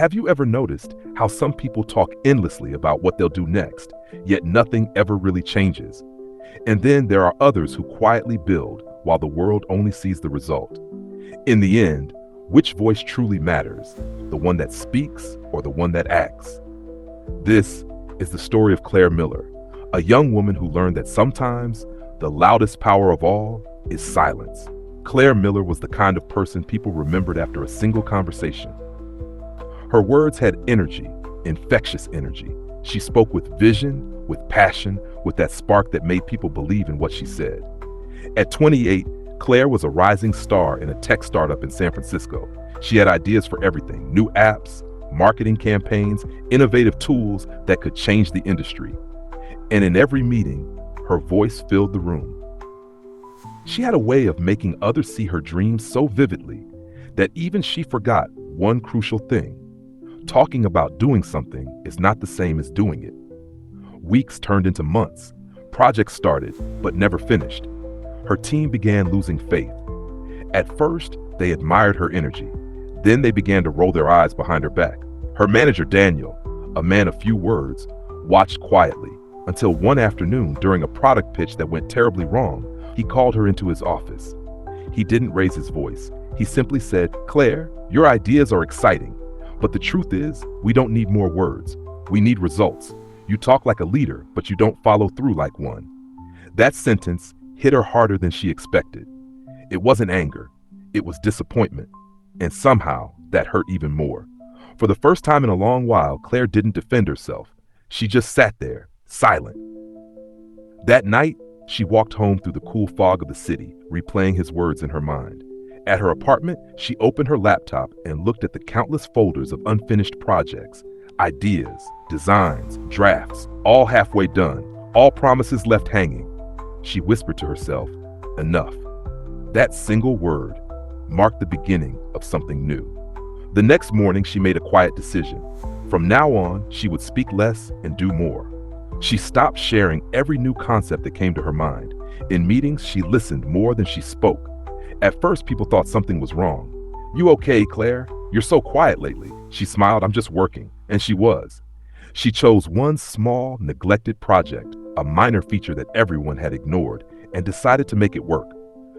Have you ever noticed how some people talk endlessly about what they'll do next, yet nothing ever really changes? And then there are others who quietly build while the world only sees the result. In the end, which voice truly matters, the one that speaks or the one that acts? This is the story of Claire Miller, a young woman who learned that sometimes the loudest power of all is silence. Claire Miller was the kind of person people remembered after a single conversation. Her words had energy, infectious energy. She spoke with vision, with passion, with that spark that made people believe in what she said. At 28, Claire was a rising star in a tech startup in San Francisco. She had ideas for everything: new apps, marketing campaigns, innovative tools that could change the industry. And in every meeting, her voice filled the room. She had a way of making others see her dreams so vividly that even she forgot one crucial thing. Talking about doing something is not the same as doing it. Weeks turned into months. Projects started, but never finished. Her team began losing faith. At first, they admired her energy. Then they began to roll their eyes behind her back. Her manager, Daniel, a man of few words, watched quietly until one afternoon, during a product pitch that went terribly wrong, he called her into his office. He didn't raise his voice. He simply said, "Claire, your ideas are exciting, but the truth is, we don't need more words. We need results. You talk like a leader, but you don't follow through like one." That sentence hit her harder than she expected. It wasn't anger, it was disappointment. And somehow, that hurt even more. For the first time in a long while, Claire didn't defend herself. She just sat there, silent. That night, she walked home through the cool fog of the city, replaying his words in her mind. At her apartment, she opened her laptop and looked at the countless folders of unfinished projects, ideas, designs, drafts, all halfway done, all promises left hanging. She whispered to herself, "Enough." That single word marked the beginning of something new. The next morning, she made a quiet decision. From now on, she would speak less and do more. She stopped sharing every new concept that came to her mind. In meetings, she listened more than she spoke. At first, people thought something was wrong. "You okay, Claire? You're so quiet lately." She smiled. "I'm just working." And she was. She chose one small, neglected project, a minor feature that everyone had ignored, and decided to make it work.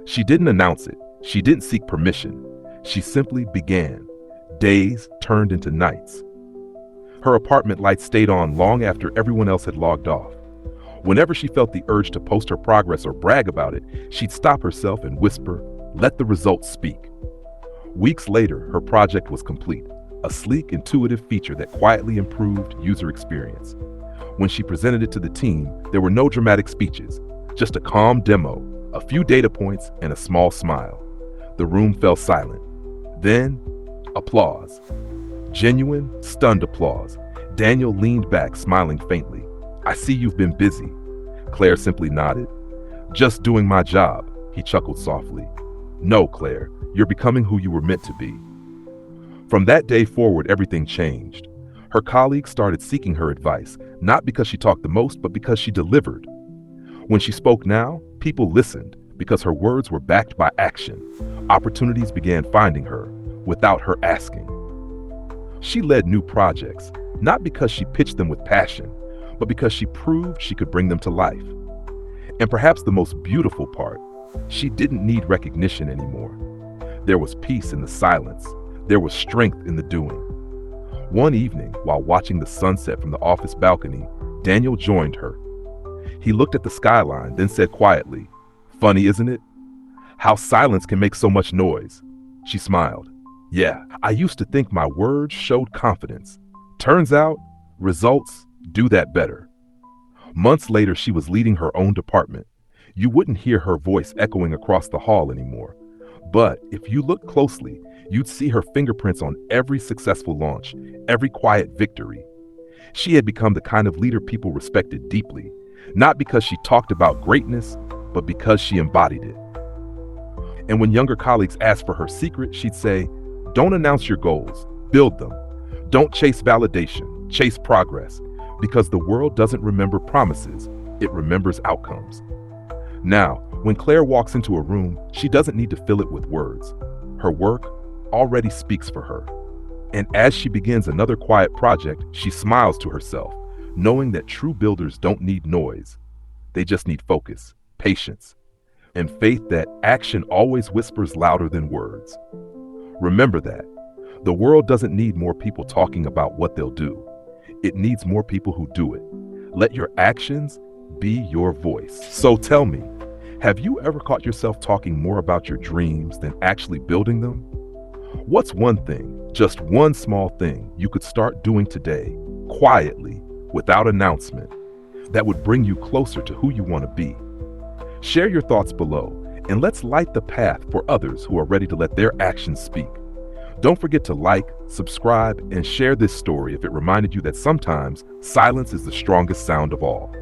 She didn't announce it. She didn't seek permission. She simply began. Days turned into nights. Her apartment lights stayed on long after everyone else had logged off. Whenever she felt the urge to post her progress or brag about it, she'd stop herself and whisper, "Let the results speak." Weeks later, her project was complete, a sleek, intuitive feature that quietly improved user experience. When she presented it to the team, there were no dramatic speeches, just a calm demo, a few data points, and a small smile. The room fell silent. Then, applause. Genuine, stunned applause. Daniel leaned back, smiling faintly. "I see you've been busy." Claire simply nodded. "Just doing my job," he chuckled softly. "No, Claire, you're becoming who you were meant to be." From that day forward, everything changed. Her colleagues started seeking her advice, not because she talked the most, but because she delivered. When she spoke now, people listened because her words were backed by action. Opportunities began finding her without her asking. She led new projects, not because she pitched them with passion, but because she proved she could bring them to life. And perhaps the most beautiful part, she didn't need recognition anymore. There was peace in the silence. There was strength in the doing. One evening, while watching the sunset from the office balcony, Daniel joined her. He looked at the skyline, then said quietly, "Funny, isn't it? How silence can make so much noise." She smiled. "Yeah, I used to think my words showed confidence. Turns out, results do that better." Months later, she was leading her own department. You wouldn't hear her voice echoing across the hall anymore. But if you looked closely, you'd see her fingerprints on every successful launch, every quiet victory. She had become the kind of leader people respected deeply, not because she talked about greatness, but because she embodied it. And when younger colleagues asked for her secret, she'd say, "Don't announce your goals, build them. Don't chase validation, chase progress, because the world doesn't remember promises, it remembers outcomes." Now, when Claire walks into a room, she doesn't need to fill it with words. Her work already speaks for her. And as she begins another quiet project, she smiles to herself, knowing that true builders don't need noise. They just need focus, patience, and faith that action always whispers louder than words. Remember that. The world doesn't need more people talking about what they'll do. It needs more people who do it. Let your actions be your voice. So tell me, have you ever caught yourself talking more about your dreams than actually building them? What's one thing, just one small thing, you could start doing today, quietly, without announcement, that would bring you closer to who you want to be? Share your thoughts below, and let's light the path for others who are ready to let their actions speak. Don't forget to like, subscribe, and share this story if it reminded you that sometimes silence is the strongest sound of all.